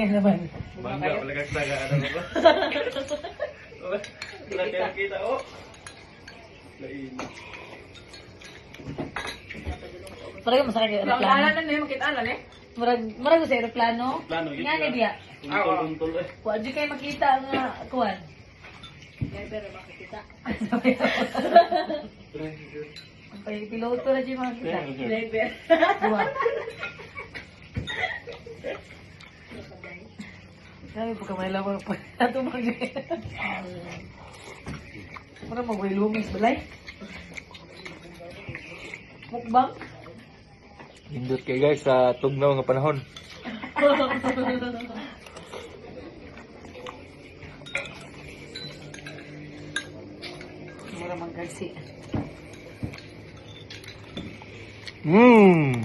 Yan naman. Bangga, wala kang taga, ano ba? Wala kang kita, oh. Lain. Parang masakit yung Wala aeroplano. na na makita alam eh. Marag sa aeroplano. Plano, yun. Nga na diya. Untol-untol, eh. Huwag di kayo makita nga kuwan. Never makikita. Ang piloto na siya makita. Never. Buwa. Sabi po kamay lang po. Ito mag- Parang mag-way lumis balay. Mukbang. Hindot kay guys sa tugnaw nga panahon. Mura magkagsi. Mmm.